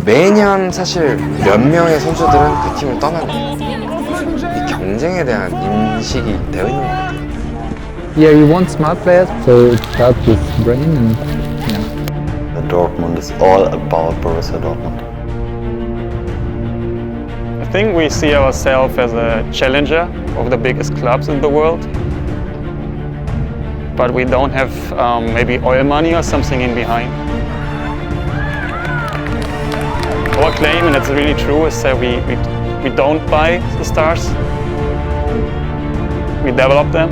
매년 사실 몇 명의 선수들은 그 팀을 떠나요. 이 경쟁에 대한 인식이 되어 있는 것 같아요. Yeah, you want smart players, so it starts with brain and yeah. Dortmund is all about Borussia Dortmund. I think we see ourselves as a challenger of the biggest clubs in the world. But we don't have maybe oil money or something in behind. Our claim, and it's really true, is that we don't buy the stars. We develop them.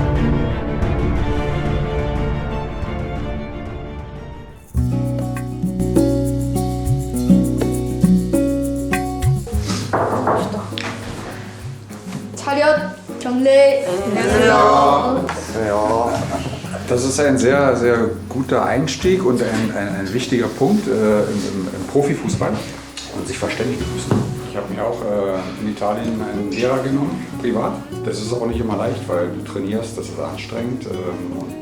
차렷, 경례, 안녕하세요. Das ist ein sehr, sehr guter Einstieg und ein wichtiger Punkt im Profifußball und sich verständigen müssen. Ich habe mir auch in Italien einen Lehrer genommen, privat. Das ist auch nicht immer leicht, weil du trainierst, das ist anstrengend.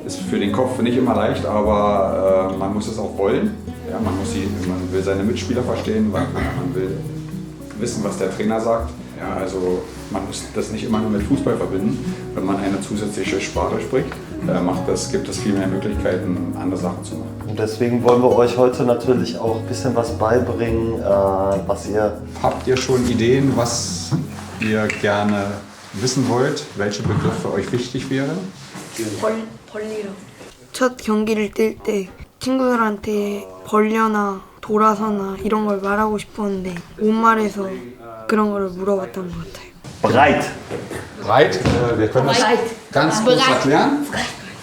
Ist für den Kopf nicht immer leicht, aber man muss es auch wollen. Ja, man will seine Mitspieler verstehen, man will wissen, was der Trainer sagt. Ja, also man muss das nicht immer nur mit Fußball verbinden. Wenn man eine zusätzliche Sprache spricht, gibt es viel mehr Möglichkeiten, andere Sachen zu machen. Und deswegen wollen wir euch heute natürlich auch ein bisschen was beibringen, was ihr... Habt ihr schon Ideen, was ihr gerne wissen wollt? Welche Begriffe euch wichtig wären? 벌리라. 첫 경기를 뛸 때 친구들한테 벌려나 돌아서나 이런 걸 말하고 싶었는데 못 말해서 그런 거를 물어봤던 것 같아요. Breit. Breit, wir können das ganz kurz erklären.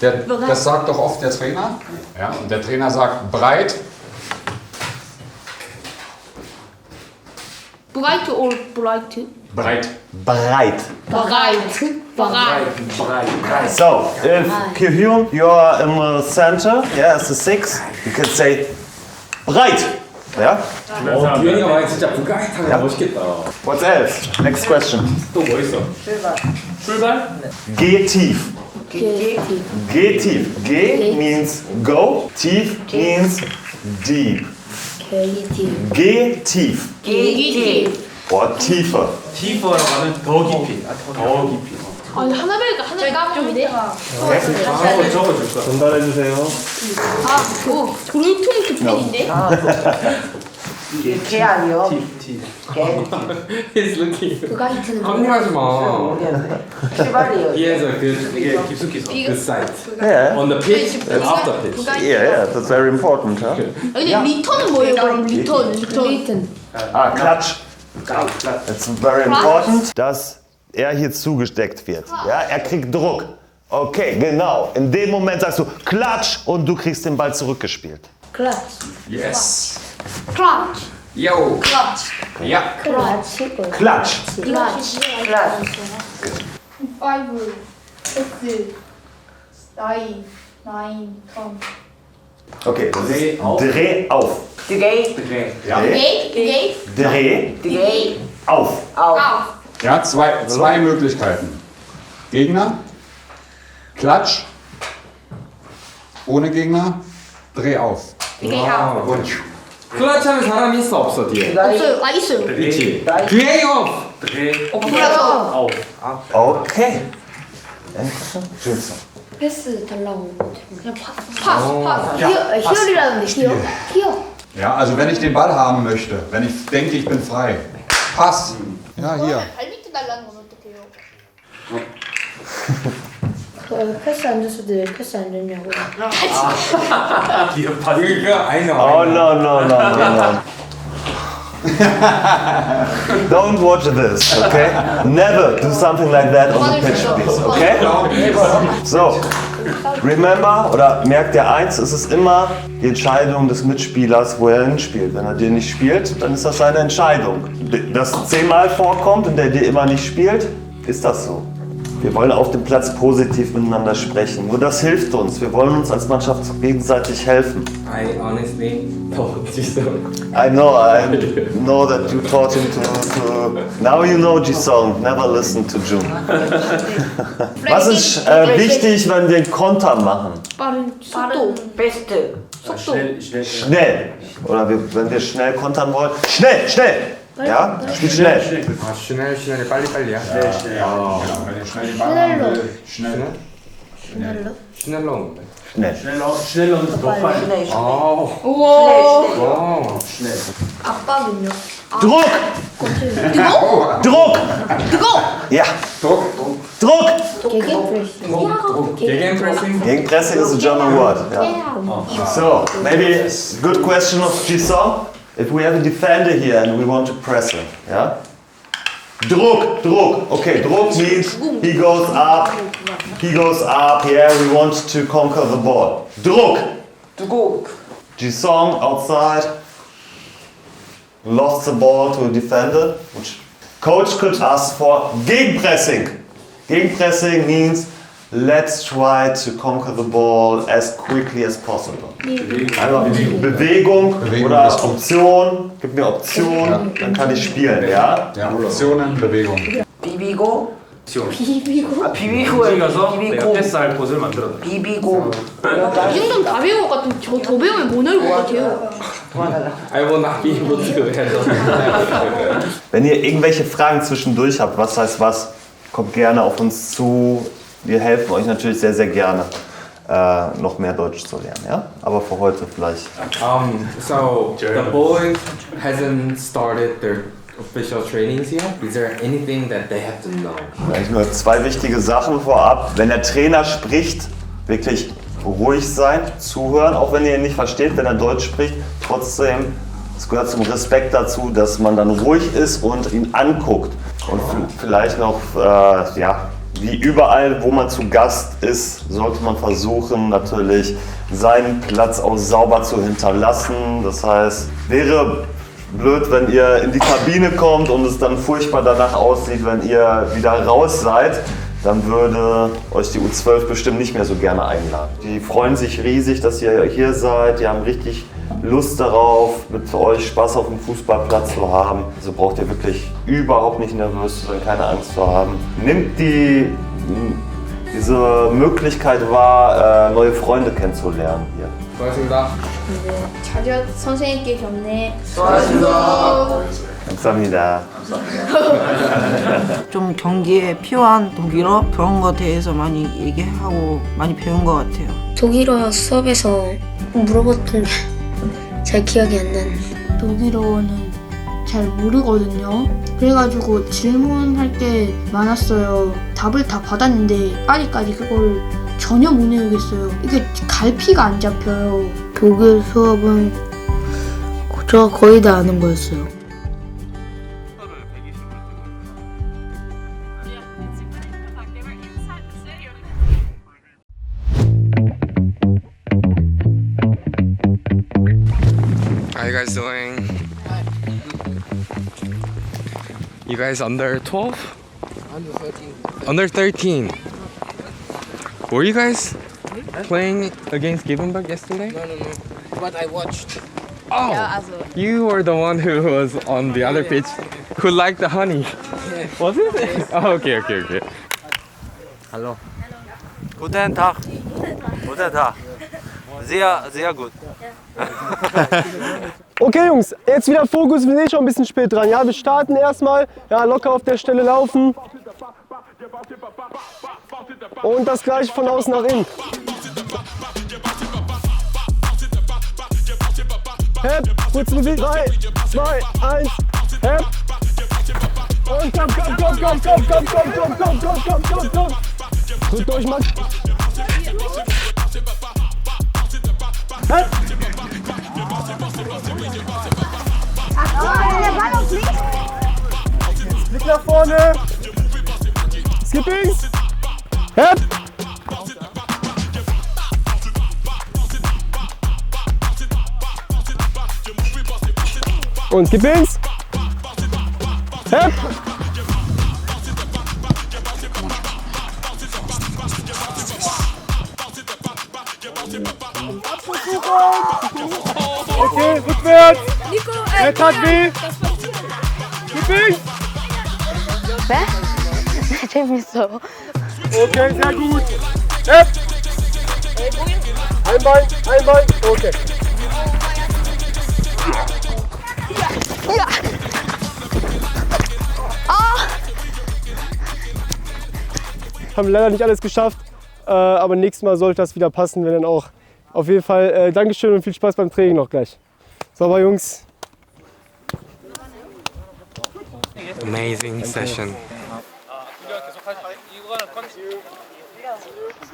Das sagt doch oft der Trainer. Ja, und der Trainer sagt breit. Bright or bright? Breit. Breit. Bright. So, if Kyhyun, you're in the center, yeah, as the 6, you can say breit. Yeah? 규현이가 만약 진짜 브라이트하면 멋있겠다. What's else? Next question. 또 뭐 있어? 출발? Geh tief. Geh tief. Geh means go. Tief means deep. Geh tief. Or tiefer. Tiefer라고 하면 더 깊이. 더 깊이. 아니 하나를 까먹는데? 적어줄 거야. 전달해주세요. 돌통이 급인데? 개 아니요? He's looking. 브라이트는 합리하지 마. 출발이에요. He has a good 깊숙이 써. Good sight. Yeah. On the pitch and after pitch. Yeah, that's very important. Huh? 근데 리턴은 뭐예요? 그럼 리턴. Klatsch. It's very important, dass er hier zugesteckt wird. Ja, er kriegt Druck. Okay, genau. In dem Moment sagst du Klatsch und du kriegst den Ball zurückgespielt. 클라치. Yes. 클라치. Yo. 클라치. Ja. 클라치. Klatsch. 클라치. 클라스. 5, 6, 9, 10. Okay, das ist Dreh auf. 드게이. Ja. Dreh auf. Ja, zwei Möglichkeiten. Gegner, Klatsch, ohne Gegner, Dreh auf. 클라치하는 사람이 있어 없어 뒤에? 없어요. 있어요. 그렇지. 드레이 오프. 없어요. Okay. Schütze. 패스 달라고. 그냥 파스. 히어리라는데 히어. Ja, also wenn ich den Ball haben möchte, wenn ich denke, ich bin frei. Pass. Ja, hier. 발밑에 달라는 건 어떡해요? 패스 안 줬을 때 왜 패스 안 줬냐고. 그러니까 I know. Oh no. Don't watch this, okay? Never do something like that on the pitch, please, okay? So, remember, oder merkt ihr eins, es ist immer die Entscheidung des Mitspielers, wo er hinspielt. Wenn er dir nicht spielt, dann ist das seine Entscheidung. Dass 10-mal vorkommt und der dir immer nicht spielt, ist das so. Wir wollen auf dem Platz positiv miteinander sprechen. Nur das hilft uns. Wir wollen uns als Mannschaft gegenseitig helfen. I honestly don't think so. I know that you taught him to now you know Ji-Song, never listen to Jun. Was ist wichtig, wenn wir einen Konter machen? 빠른 베스트. Schnell. Oder wenn wir schnell kontern wollen. Schnell, schnell. Ja? Spiel schnell. schnell, 빨리빨리야. 슈넬로. schnell. 압박은요? Druck! Druck! Ja. Druck! Gegenpressing. Gegenpressing is a German word. Yeah. So, maybe it's a good question of Jisong. If we have a defender here and we want to press him, yeah? Druck, Druck. Okay, Druck means he goes up, yeah, we want to conquer the ball. Druck! Jisong outside. Lost the ball to a defender, which coach could ask for Gegenpressing. Gegenpressing means let's try to conquer the ball as quickly as possible. Einfach Bewegung oder Option, gib mir Option, dann kann ich spielen, ja? Ja, Optionen, Bewegung. 비비고. 비비고? 아 비비고예요. 내가 비비고. 패스할 곳을 만들어. 비비고. 이 정도면 다 배운 것 같은데 저 더 배우면 못 나올 것 같아요. I will not be able to handle. Wenn ihr irgendwelche Fragen zwischendurch habt, was heißt was, kommt gerne auf uns zu. Wir helfen euch natürlich sehr, sehr gerne, noch mehr Deutsch zu lernen, ja? Aber für heute vielleicht. So the boys hasn't started their official trainings yet. Is there anything that they have to know? Eigentlich nur 2 wichtige Sachen vorab. Wenn der Trainer spricht, wirklich ruhig sein, zuhören, auch wenn ihr ihn nicht versteht, wenn er Deutsch spricht. Trotzdem, es gehört zum Respekt dazu, dass man dann ruhig ist und ihn anguckt. Und vielleicht noch, ja, wie überall, wo man zu Gast ist, sollte man versuchen, natürlich seinen Platz auch sauber zu hinterlassen. Das heißt, wäre blöd, wenn ihr in die Kabine kommt und es dann furchtbar danach aussieht, wenn ihr wieder raus seid. Dann würde euch die U12 bestimmt nicht mehr so gerne einladen. Die freuen sich riesig, dass ihr hier seid. Die haben richtig Lust darauf, mit euch Spaß auf dem Fußballplatz zu haben. Also braucht ihr wirklich überhaupt nicht nervös zu sein, keine Angst zu haben. Nehmt diese Möglichkeit wahr, neue Freunde kennenzulernen hier. 고맙습니다. 자주 선생님께 뵙네. 감사합니다. 좀 경기에 필요한 독일어 그런 거 대해서 많이 얘기하고 많이 배운 것 같아요. 독일어 수업에서 물어봤던 게 잘 기억이 안 나는. 독일어는 잘 모르거든요. 그래가지고 질문할 게 많았어요. 답을 다 받았는데 아직까지 그걸 전혀 못 외우겠어요. 이게 갈피가 안 잡혀요. 독일 수업은 저 거의 다 아는 거였어요. How you guys doing? You guys under 12? Under 13. Under 13. Were you guys playing against Givenberg yesterday? No. But I watched. Oh, you were the one who was on the other pitch who liked the honey. Was it? Oh, okay. Hallo. Guten Tag. Guten Tag. Sehr gut. Okay Jungs, jetzt wieder Fokus, wir sind schon ein bisschen spät dran. Ja, wir starten erstmal, ja, locker auf der Stelle laufen. Und das gleiche von außen nach innen. Hep, kurz bewegen. 3, 2, 1, hep. Und komm. Drückt euch mal. Hep. Blick nach vorne. Skipping. Hep. Und Skippings. Hep. Okay, rückwärts. Jetzt hat weh. Skipping. 재밌어. Okay, sehr gut. Hep. Ein Bein. Okay. Ja! Ah! Haben leider nicht alles geschafft, aber nächstes Mal sollte das wieder passen, wenn dann auch. Auf jeden Fall Dankeschön und viel Spaß beim Training noch gleich. Sauber, Jungs. Amazing session.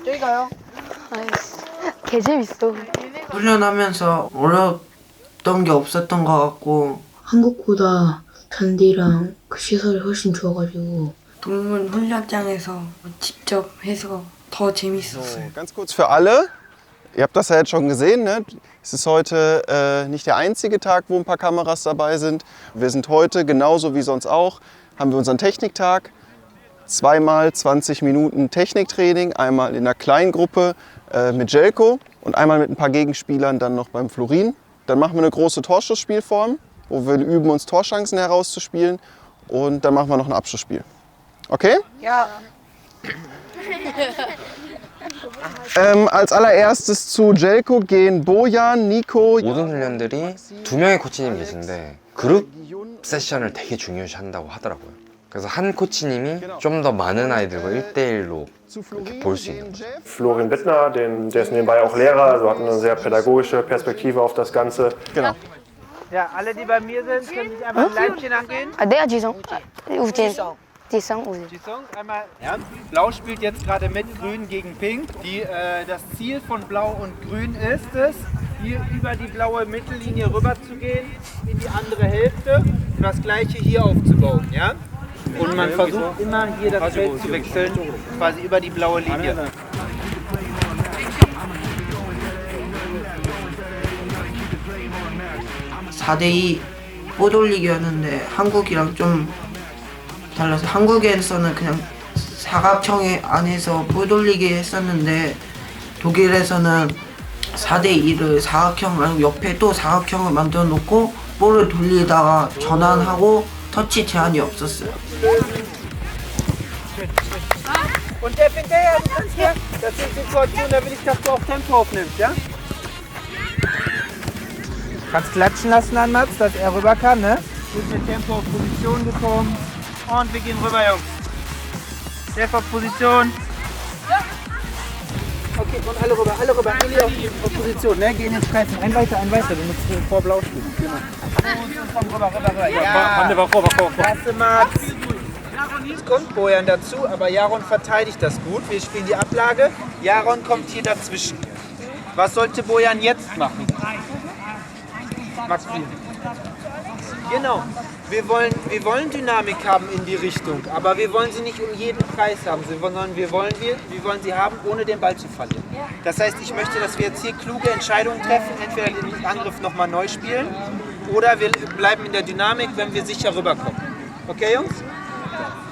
저기 가요. 개 재밌어. 훈련하면서 어려웠던 게 없었던 것 같고 한국보다 잔디랑 그 시설이 훨씬 좋아가지고 동물 훈련장에서 직접 해서 더 재밌었어요. Ganz kurz für alle. Ihr habt das ja jetzt schon gesehen, ne? Es ist heute nicht der einzige Tag, wo ein paar Kameras dabei sind. Wir sind heute, genauso wie sonst auch, haben wir unseren Techniktag. Zweimal 20 Minuten Techniktraining, einmal in einer kleinen Gruppe mit Jelko und einmal mit ein paar Gegenspielern dann noch beim Florin. Dann machen wir eine große Torschussspielform, wo wir üben, uns Torchancen herauszuspielen. Und dann machen wir noch ein Abschlussspiel. Okay? Ja. als allererstes zu Jelko gehen Bojan, Nico. 모든 훈련들이 2명의 코치님 계신데 그룹 세션을 되게 중요시한다고 하더라고요. 그래서 한 코치님이 좀 더 많은 아이들과 1대1로 볼 수 있는 거죠. Florian Wittner, der ist nebenbei auch Lehrer, also hat eine sehr pädagogische Perspektive auf das Ganze. Genau. Ja, alle, die bei mir sind, können sich einfach ein Leibchen angehen. 내가 지성. Jisung, einmal. Ja. Blau spielt jetzt gerade mit Grün gegen Pink. Das Ziel von Blau und Grün ist es, hier über die blaue Mittellinie rüber zu gehen, in die andere Hälfte und das gleiche hier aufzubauen. Ja? Und man versucht immer hier das Feld zu wechseln, quasi über die blaue Linie. (4대2) 못 올리기였는데 한국이랑 좀 달라서 한국에서는 그냥 사각형 안에서 못 올리기 했었는데 독일에서는 4대2를 사각형 말고 옆에 또 사각형을 만들어 놓고 볼을 돌리다가 전환하고 터치 제한이 없었어요. Und der fängt ja, du kannst hier, das sind Situationen, da will ich, dass du auch Tempo aufnimmst, ja? Kannst klatschen lassen an Mats, dass er rüber kann, ne? Gut mit Tempo auf Position gekommen. Und wir gehen rüber, Jungs. Chef auf Position. Okay, kommt alle rüber, Eli auf Position, ne? Gehen jetzt Streifen. Ein weiter, du musst vor Blau spielen. Genau. Komm rüber. Ja. War vor. Klasse, Mats. Jetzt kommt Bojan dazu, aber Jaron verteidigt das gut. Wir spielen die Ablage. Jaron kommt hier dazwischen. Was sollte Bojan jetzt machen? Max spielen. Genau. Wir wollen Dynamik haben in die Richtung, aber wir wollen sie nicht um jeden Preis haben, sondern wir wollen sie haben, ohne den Ball zu verlieren. Das heißt, ich möchte, dass wir jetzt hier kluge Entscheidungen treffen, entweder den Angriff nochmal neu spielen oder wir bleiben in der Dynamik, wenn wir sicher rüberkommen. Okay, Jungs?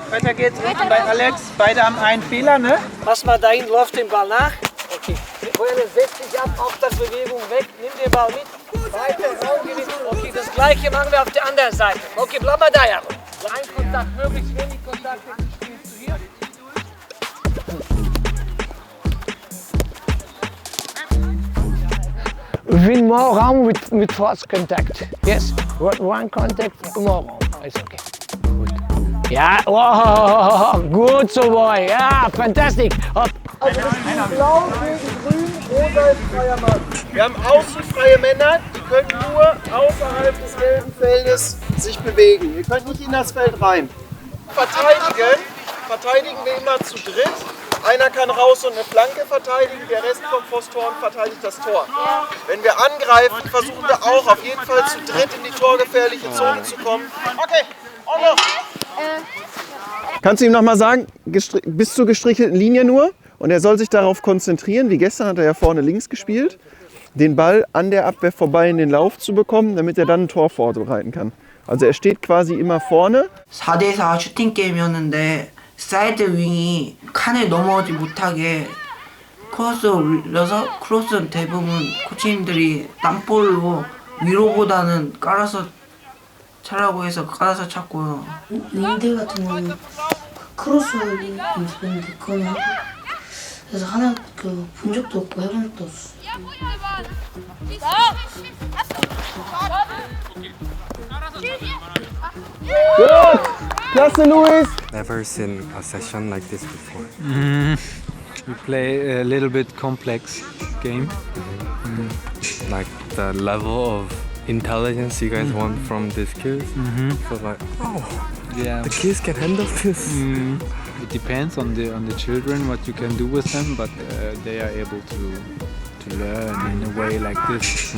Weiter geht's, unten bei Alex. Beide haben einen Fehler, ne? Pass mal dahin, läuft den Ball nach. Okay. Vorher setz dich ab, Auftragsbewegung weg, nimm den Ball mit. Weiter, Raumgewinn. Okay, das gleiche machen wir auf der anderen Seite. Okay, bleib mal da, Jaron. Ein Kontakt, möglichst wenig Kontakt, spielst du hier. Win more round with first contact. Yes, one contact, more round. It's okay. Good. Yeah, wow, good so boy. Yeah, fantastic. Up. Also das ist blau gegen grün, rosa ist freier Mann. Wir haben außenfreie Männer, die können nur außerhalb des gelben Feldes sich bewegen. Ihr könnt nicht in das Feld rein. Verteidigen wir immer zu dritt. Einer kann raus und eine Flanke verteidigen, der Rest kommt vors Tor und verteidigt das Tor. Wenn wir angreifen, versuchen wir auch auf jeden Fall zu dritt in die torgefährliche Zone zu kommen. Okay, auch noch. Kannst du ihm noch mal sagen, bis zur gestrichelten Linie nur? Und er soll sich darauf konzentrieren, wie gestern hat er ja vorne links gespielt, den Ball an der Abwehr vorbei in den Lauf zu bekommen, damit er dann ein Tor vorbereiten kann. Also er steht quasi immer vorne. 4대4 슈팅 게임이었는데 사이드 윙이 칸에 넘어오지 못하게 크로스 올려서 크로스는 대부분 코치님들이 땅볼로 위로보다는 깔아서 차라고 해서 깔아서 찼고요. 윙들 같은 경우는 크로스 올리는 연습했는데 그건 하고 그래서 하나 본 적도 없고 해본 적도 없어. Gut. Klasse, Luis. Never seen a session like this before. We play a little bit complex game. Like the level of intelligence you guys want from these kids. So like, oh, Yeah. the kids can handle this. It depends on the children what you can do with them, but they are able to learn in a way like this.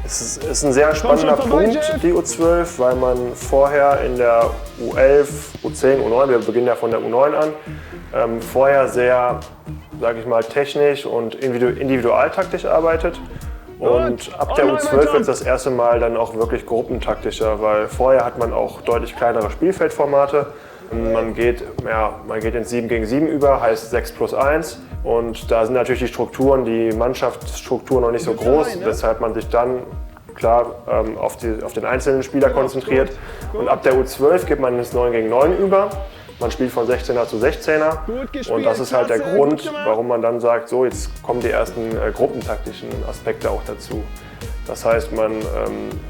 Es ist ein sehr spannender Punkt, die U12, weil man vorher in der U11, U10, U9, wir beginnen ja von der U9 an, vorher sehr, sage ich mal, technisch und individualtaktisch arbeitet. Und ab der U12 wird es das erste Mal dann auch wirklich gruppentaktischer, weil vorher hat man auch deutlich kleinere Spielfeldformate. Man geht ins 7 gegen 7 über, heißt 6+1. Und da sind natürlich die Strukturen, die Mannschaftsstrukturen noch nicht so groß, weshalb man sich dann klar auf den einzelnen Spieler konzentriert. Und ab der U12 geht man ins 9 gegen 9 über. Man spielt von 16er zu 16er. Und das ist halt der Grund, warum man dann sagt, so jetzt kommen die ersten gruppentaktischen Aspekte auch dazu. Das heißt, man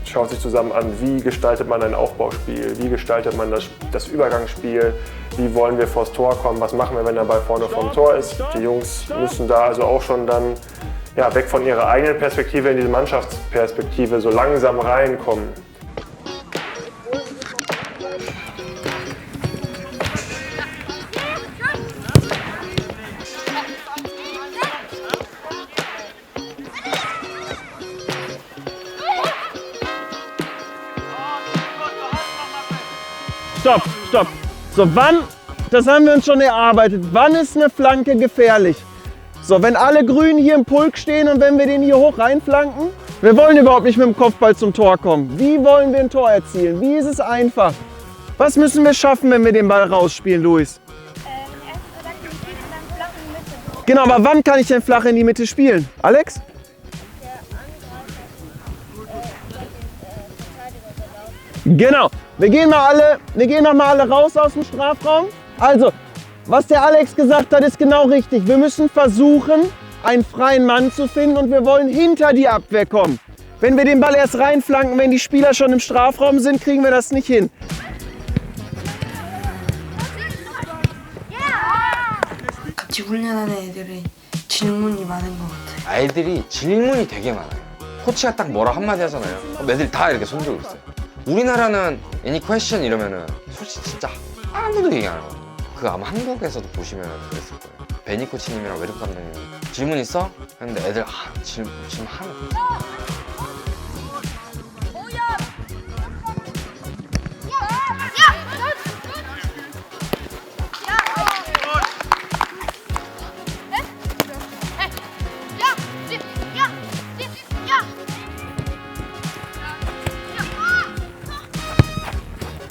schaut sich zusammen an, wie gestaltet man ein Aufbauspiel, wie gestaltet man das Übergangsspiel, wie wollen wir vors Tor kommen, was machen wir, wenn der Ball vorne vom Tor ist. Die Jungs müssen da also auch schon dann weg von ihrer eigenen Perspektive in diese Mannschaftsperspektive so langsam reinkommen. Stopp, stopp. So, wann, das haben wir uns schon erarbeitet, wann ist eine Flanke gefährlich? So, wenn alle Grünen hier im Pulk stehen und wenn wir den hier hoch reinflanken, wir wollen überhaupt nicht mit dem Kopfball zum Tor kommen. Wie wollen wir ein Tor erzielen? Wie ist es einfach? Was müssen wir schaffen, wenn wir den Ball rausspielen, Luis? Genau, aber wann kann ich denn flach in die Mitte spielen? Alex? Genau. Wir gehen noch mal alle raus aus dem Strafraum. Also, was der Alex gesagt hat, ist genau richtig. Wir müssen versuchen, einen freien Mann zu finden und wir wollen hinter die Abwehr kommen. Wenn wir den Ball erst reinflanken, wenn die Spieler schon im Strafraum sind, kriegen wir das nicht hin. 같이 훈련하는 애들은 질문이 많은 것 같아요. 아이들이 질문이 되게 많아요. 코치가 딱 뭐라 한마디 하잖아요. 그럼 애들이 다 이렇게 손 들고 있어요. 우리나라는 any question 이러면은 솔직히 진짜 아무도 얘기 안 하거든요. 그거 아마 한국에서도 보시면 그랬을 거예요. 베니 코치님이랑 외국 감독님 질문 있어? 했는데 애들 질문 하나도 없어요.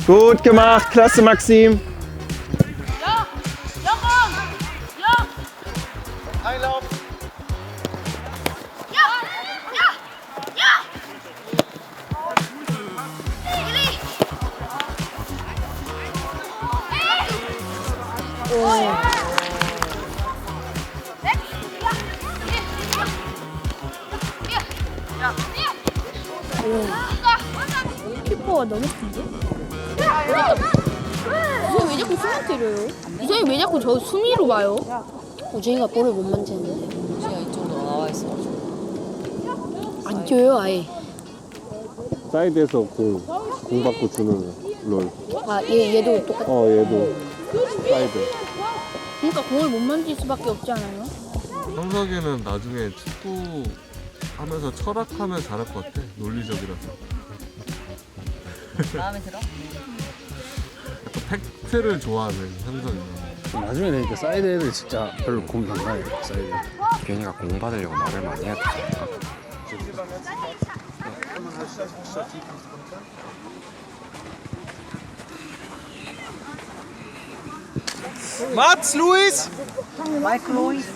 Gut gemacht, klasse Maxim. Einlauf. 키퍼가 너무 큰데? 이사람이 왜 자꾸 수만 때려요? 이사람이 왜 자꾸 저 수미로 봐요? 우정이가 볼을 못 만지는데 우정이가 이쪽으로 나와 있어가지고 안 뛰어요 아예. 사이드에서 공 받고 주는 롤. 아 얘도 똑같아. 얘도 사이드. 그러니까 공을 못 만질 수밖에 없지 않아요? 형석이는 나중에 축구 하면서 철학하면 잘할 것 같아. 논리적이라서. 마음에 들어? 약간 팩트를 좋아하는 현석이. 나중에 되니까 사이드 애들 진짜 별로 공이 안 가요. 사이드. 규현이가 공 받으려고 말을 많이 해야 되지 않나? Mats, Luis! Mike Luis.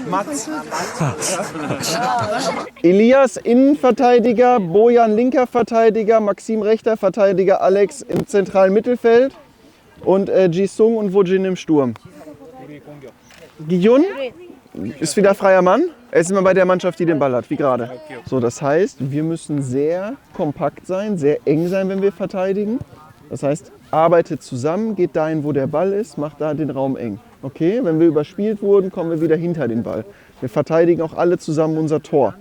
Mats. Elias Innenverteidiger, Bojan linker Verteidiger, Maxim rechter Verteidiger, Alex im zentralen Mittelfeld und Jisung und Wojin im Sturm. Giyun ist wieder freier Mann. Er ist immer bei der Mannschaft, die den Ball hat, wie gerade. So, das heißt, wir müssen sehr kompakt sein, sehr eng sein, wenn wir verteidigen. Das heißt, arbeitet zusammen, geht dahin, wo der Ball ist, macht da den Raum eng. Okay, wenn wir überspielt wurden, kommen wir wieder hinter den Ball. Wir verteidigen auch alle zusammen unser Tor.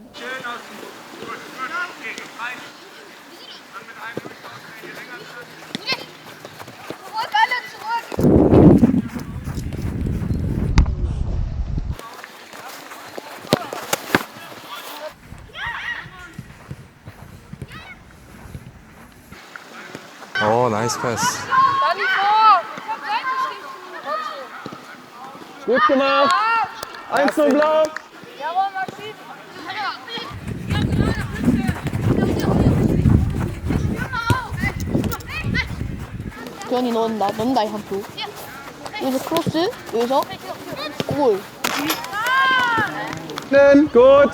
Oh, nice pass. Gut gemacht. 1-0 blau. 도현이 넣는다 이 한 표. 여기서 크로스, 여기서 골. Gut.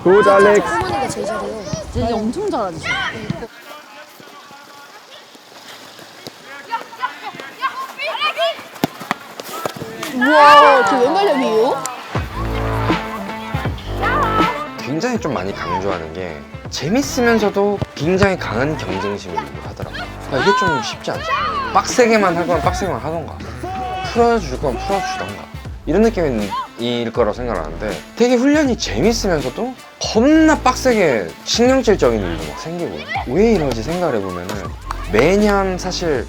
Gut, Alex. 소문이가 제일 잘해요. 진짜 엄청 잘하지. 우와, 저 왼발력이에요? 굉장히 좀 많이 강조하는 게 재밌으면서도 굉장히 강한 경쟁심을 하더라고요. 이게 좀 쉽지 않죠. 빡세게만 할 거면 빡세게만 하던가, 풀어줄 거면 풀어주던가, 이런 느낌일 거라고 생각하는데, 되게 훈련이 재밌으면서도 겁나 빡세게 신경질적인 일도 막 생기고, 왜 이러지 생각을 해보면은 매년 사실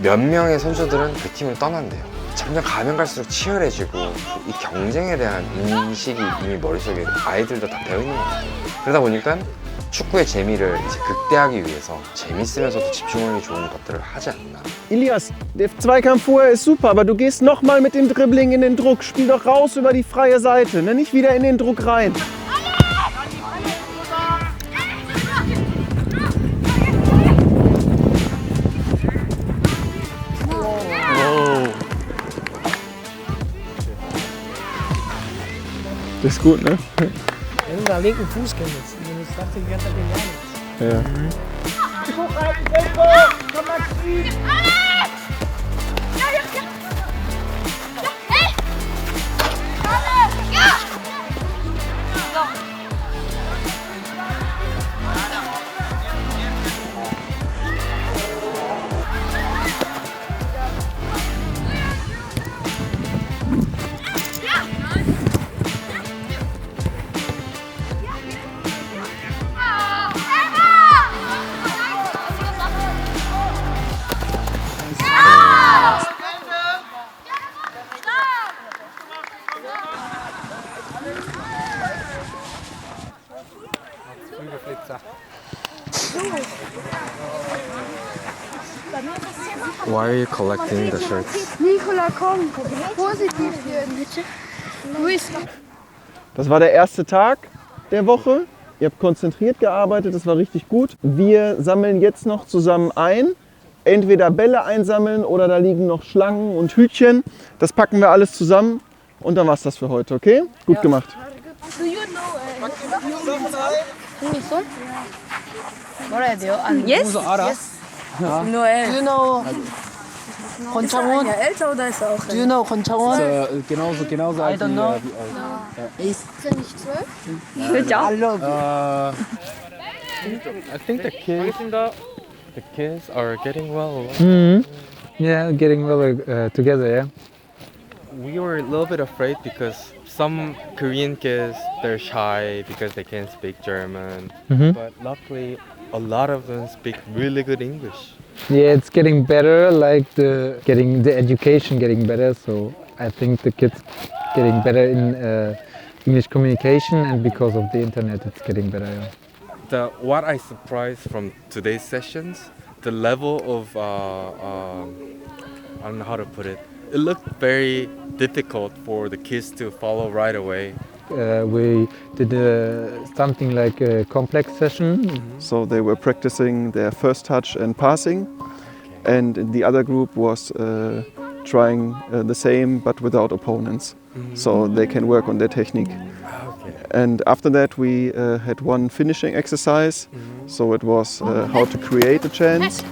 몇 명의 선수들은 그 팀을 떠난대요. 점점 가면 갈수록 치열해지고 이 경쟁에 대한 인식이 이미 머릿속에 아이들도 다 배어 있는 것 같아요. 그러다 보니까 축구의 재미를 이제 극대화하기 위해서 재밌으면서도 집중하기 좋은 것들을 하지 않나. Ilias, der Zweikampf vorher ist super, aber du gehst nochmal mit dem Dribbling in den Druck. Spiel doch raus über die freie Seite, ne? Nicht wieder in den Druck rein. Das ist gut, ne? Wenn du am linken Fuß kennst, ich dachte, die ganze Zeit gar nichts. Ja. Hochhalten, Tempo! Komm, Maxi! Why are you collecting the shirts? Nicola, komm. Positiv werden, bitte. Luis. Das war der erste Tag der Woche. Ihr habt konzentriert gearbeitet, das war richtig gut. Wir sammeln jetzt noch zusammen ein. Entweder Bälle einsammeln oder da liegen noch Schlangen und Hütchen. Das packen wir alles zusammen und dann war's das für heute, okay? Gut gemacht. Do you know Jungisol? 뭐라 해야 돼요? Yes? Yes. Noel. Do you know Konchawon? Ja, älter oder ist er auch? Do you know Konchawon? Genauso I alt don't wie know. euch. Ist er nicht 12? Ja. I think the kids are getting well. Yeah, getting well together, yeah. We were a little bit afraid because some Korean kids, they're shy because they can't speak German. But luckily, a lot of them speak really good English. Yeah, it's getting better, like the education getting better. So I think the kids getting better in English communication, and because of the internet, it's getting better. Yeah. What I surprised from today's sessions, the level of I don't know how to put it. It looked very difficult for the kids to follow right away. We did something like a complex session. So they were practicing their first touch and passing, and the other group was trying the same but without opponents, so they can work on their technique. And after that we had one finishing exercise, so it was how to create a chance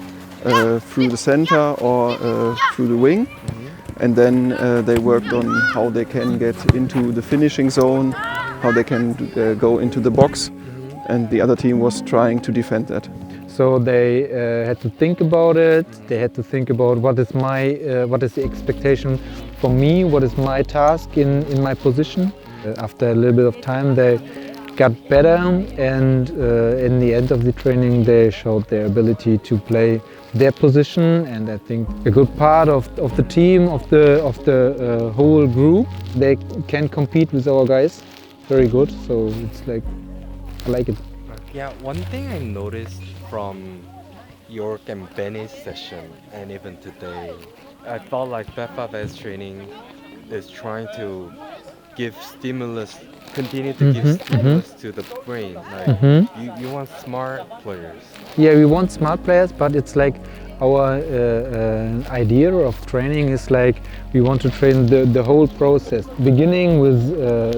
through the center or through the wing. And then they worked on how they can get into the finishing zone, how they can go into the box. And the other team was trying to defend that. So they had to think about it. They had to think about what is the expectation from me, what is my task in my position. After a little bit of time, they got better, and in the end of the training, they showed their ability to play their position. And I think a good part of the team, of the whole group, they can compete with our guys very good. So it's like, I like it. Yeah, one thing I noticed from York and Benny's session, and even today, I felt like Bepha's training is trying to give stimulus, continue to give stimulus to the brain. Like you want smart players. Yeah, we want smart players, but it's like our idea of training is like we want to train the whole process, beginning with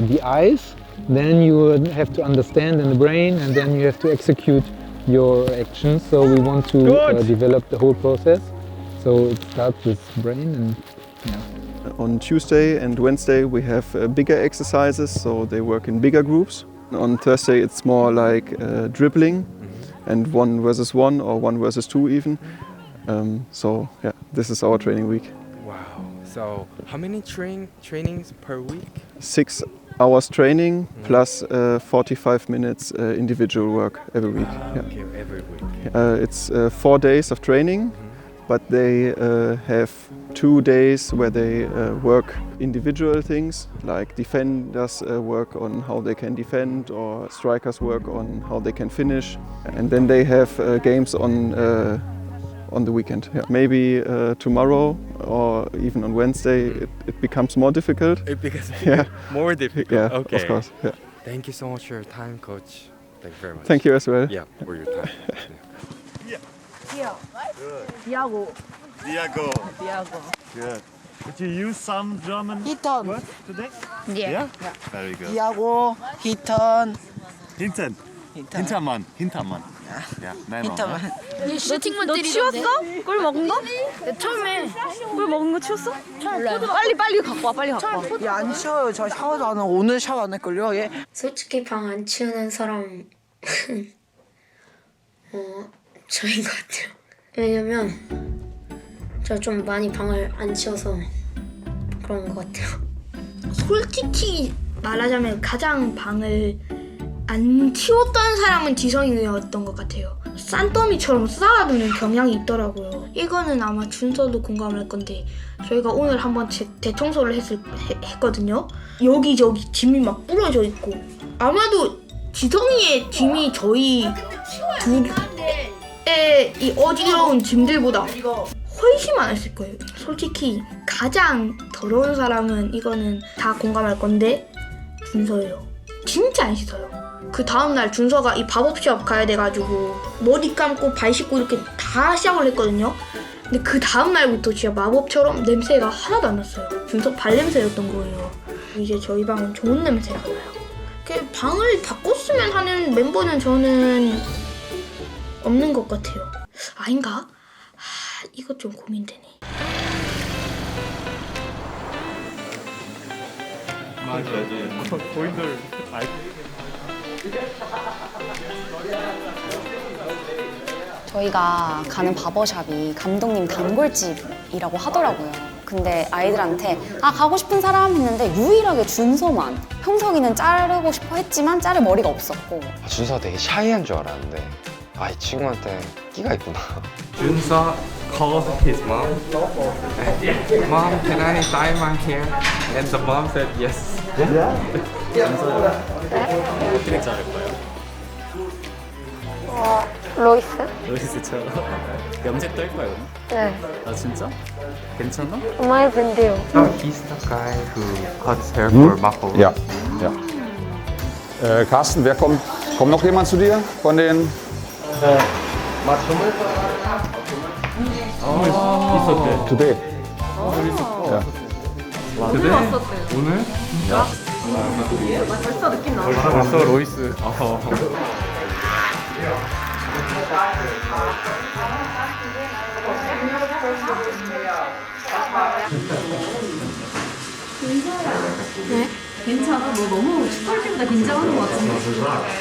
the eyes. Then you have to understand in the brain, and then you have to execute your actions. So we want to develop the whole process. So it starts with brain and yeah. On Tuesday and Wednesday we have bigger exercises, so they work in bigger groups. On Thursday it's more like dribbling and 1 versus 1 or 1 versus 2 even. So yeah, this is our training week. Wow. So how many trainings per week? 6 hours training plus 45 minutes individual work every week. Yeah. Okay, every week. It's 4 days of training, but they have 2 days where they work individual things, like defenders work on how they can defend, or strikers work on how they can finish, and then they have games on the weekend. Yeah. Maybe tomorrow or even on Wednesday it becomes more difficult. It becomes yeah. more difficult. Yeah, okay. of course. Yeah. Thank you so much for your time, Coach. Thank you very much. Thank you as well. Yeah, for your time. Diago. Diago. Diago. Good. Did you use some German Hinton. words today? Yeah. Very good. Diago, Hinton. Hinten. Hintermann. Hintermann. Ja, 힌터만. 슈팅만 너 때리던데? 치웠어? 꿀 먹은 거? 네, 처음에 꿀 먹은 거 치웠어? 몰라요. 빨리 갖고 와, 빨리 갖고 와. 얘 안 치워요. 저 샤워도 안 하고 오늘 샤워 안 할걸요, 얘? 솔직히 방 안 치우는 사람 저인 것 같아요. 왜냐면 제가 좀 많이 방을 안 치워서 그런 것 같아요. 솔직히 말하자면 가장 방을 안 치웠던 사람은 지성이었던 것 같아요. 싼더미처럼 쌓아두는 경향이 있더라고요. 이거는 아마 준서도 공감할 건데, 저희가 오늘 한번 대청소를 했거든요. 여기저기 짐이 막 부러져 있고, 아마도 지성이의 짐이 저희 둘의 이 어지러운 짐들보다 훨씬 많았을 거예요. 솔직히 가장 더러운 사람은 이거는 다 공감할 건데 준서예요. 진짜 안 씻어요. 그 다음날 준서가 이 밥업 시합 가야 돼가지고 머리 감고 발 씻고 이렇게 다 시작을 했거든요. 근데 그 다음날부터 진짜 마법처럼 냄새가 하나도 안 났어요. 준서 발냄새였던 거예요. 이제 저희 방은 좋은 냄새가 나요. 방을 바꿨으면 하는 멤버는 저는 없는 것 같아요. 아닌가? 이거 좀 고민되네. 맞아요. 보인들 저희가 가는 바버샵이 감독님 단골집이라고 하더라고요. 근데 아이들한테 가고 싶은 사람 했는데 유일하게 준서만, 형석이는 자르고 싶어 했지만 자를 머리가 없었고. 준서가 되게 샤이한 줄 알았는데 이 친구한테 끼가 있구나. 준서 called his mom. Mom, can I dye my hair? And the mom said yes. 어떻게 자를 거예요? 로이스? 로이스처럼 염색 뜰 거예요? 네. 아 진짜? 괜찮아? 많이 밴데요. He's the guy who cuts hair for Buffalo. Ja, ja. Carsten, kommt noch jemand zu dir von den... Mats Hummel? 있었대. Today. 야. Today? 오늘? 야. 벌써 느낌 나. 벌써 로이스. 네? 괜찮아? 너 너무 슈퍼팀보다 긴장하는 것 같은데?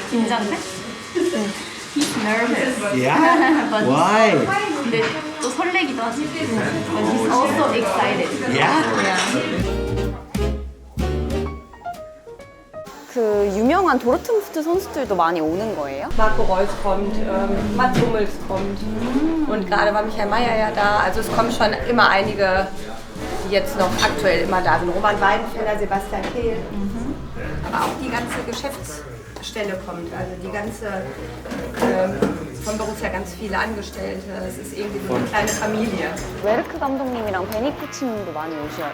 긴장돼? 네. He's nervous. Yeah? But Why? 근데 또 설레기도 하지. But he's also excited. Yeah? 그 유명한 도르트문트 선수들도 많이 오는 거예요? Marco Reus kommt, Mats Hummels kommt und gerade war Michael Mayer ja da. Also es kommen schon immer einige, die jetzt noch aktuell immer da sind. Roman Weidenfeller, Sebastian Kehl. Aber auch die ganze Geschäftsstelle kommt. Also die ganze, von Borussia ganz viele Angestellte. Es ist irgendwie so eine kleine Familie. 웨르크 감독님이랑 베니 코치님도 많이 오세요?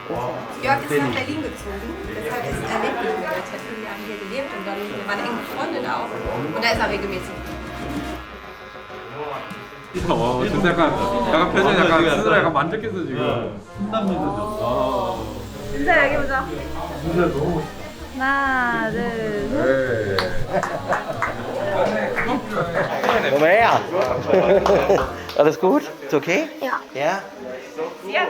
Jörg ist nach Berlin gezogen, deshalb ist er lebt nicht mehr. Er hat viele Jahre hier gelebt und dann wir waren eng befreundet auch. Und da ist er regelmäßig. 진짜 약간 표정이 약간 스스로 약간 만족해서 지금. 진짜 여기 보자. 진짜 너무. 하나, 둘, 셋. Romea. Alles gut? Ist okay? Ja. Ja? Ja.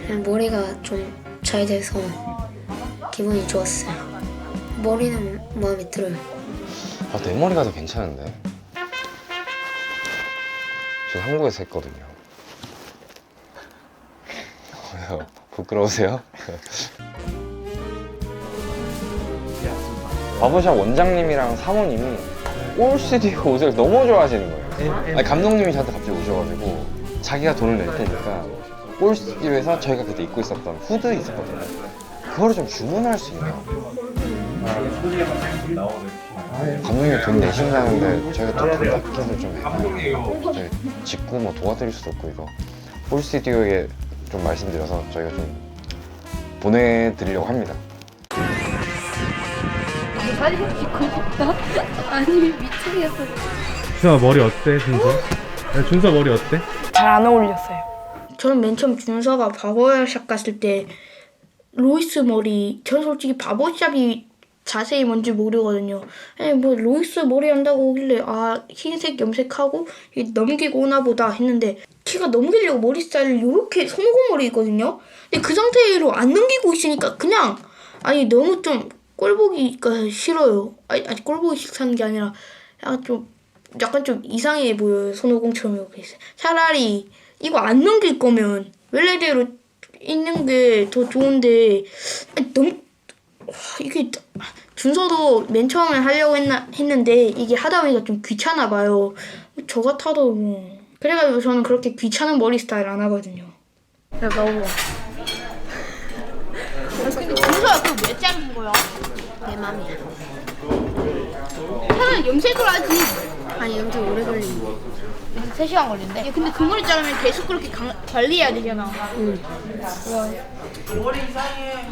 그냥 머리가 좀 잘 돼서 기분이 좋았어요. 머리는 마음에 들어요. 아, 내 머리가 더 괜찮은데. 저 한국에서 했거든요. 왜요? 부끄러우세요? 바버샵 원장님이랑 사모님이 올 스튜디오 옷을 너무 좋아하시는 거예요. 아니, 감독님이 저한테 갑자기 오셔가지고 자기가 돈을 낼 테니까 올 스튜디오에서 저희가 그때 입고 있었던 후드 있었거든요. 그거를 좀 주문할 수 있냐고. 감독님이 돈 내신다는데 저희가 또 돈 닦기는 좀 애매해요. 저희 짓고 뭐 도와드릴 수도 없고 이거 올 스튜디오에 좀 말씀드려서 저희가 좀 보내드리려고 합니다. 사진 찍고 싶다. 아니 미치겠어. 준서 머리 어때, 준서? 준서 머리 어때? 잘 안 어울렸어요. 저는 맨 처음 준서가 바버샵 갔을 때 로이스 머리, 저는 솔직히 바버샵이 자세히 뭔지 모르거든요. 아니 뭐 로이스 머리 한다고 오길래 아 흰색 염색하고 넘기고 오나 보다 했는데 키가 넘기려고 머리 스타일을 이렇게 손오공 머리 있거든요. 근데 그 상태로 안 넘기고 있으니까 그냥 아니 너무 좀 꼴보기가 싫어요. 아니 꼴보기 싫다는 게 아니라 약간 좀 이상해 보여요. 손오공처럼 이렇게. 차라리 이거 안 넘길 거면 원래대로 있는 게 더 좋은데 아니, 너무 이게 준서도 맨 처음에 하려고 했는데 이게 하다 보니까 좀 귀찮아 봐요. 저 같아도 뭐 그래가지고 저는 그렇게 귀찮은 머리 스타일 안 하거든요. 야 나오고. 근데 준서야 그거 왜 자른 거야? 내 맘이야. 차라리 염색을 하지. 아니 염색 오래 걸리는데. 3시간 걸린대? 근데 그 머리 자르면 계속 그렇게 관리해야 되잖아. 응.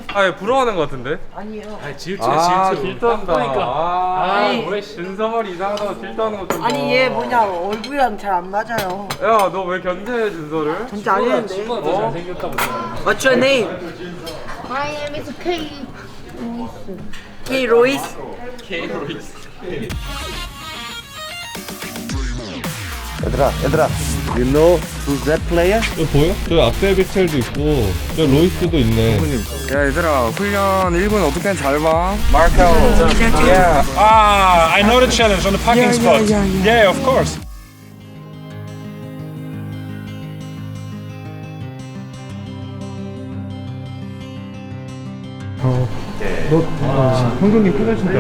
아, 부러워하는 것 같은데? 아니에요. 아, 질투한다. 아니. 왜 준서머리 이상하다고 질투하는 것 좀. 아니 얘 뭐냐 얼굴이랑 잘 안 맞아요. 야, 너 왜 견제해, 준서를? 진짜 안 했는데. 더 잘생겼다고. What's your name? My name is Kay. Kay Royce. K 로이스. 얘들아, you know who's that player? 보여? 저 앞에 백첼도 있고, 저 로이스도 있네. 야 얘들아 훈련 1분 어떻게 하는지 잘 봐. 마르카오. Yeah. Ah, I know the challenge on the parking spot. Yeah, of course. 형경님 끝내준다.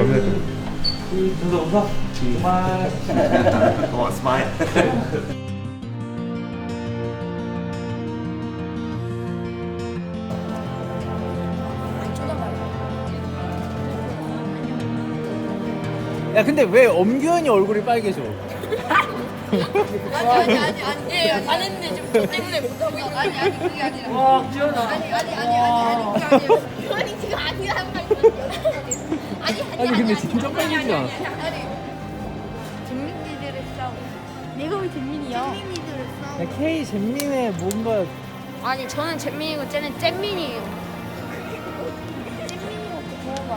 준서 웃어. 스마일. Come on, smile. 야 근데 왜 엄규현이 얼굴이 빨개져? 아니 안 했는데 지금 저 때문에 못하고 있는 아니 그게 아니라 와 규현아 아니 그게 아니에요 아니 지금 아니라는 말이 아니 근데 진짜 빨개지지 않았어? 아니 잼민이들의 싸움 내가 왜 잼민이야 잼민이들의 싸움 K 잼민의 뭔가 아니 저는 잼민이고 쟤는 잼민이에요.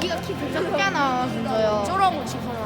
네가 키 되게 작잖아 진짜요. 쪼라고 지성아.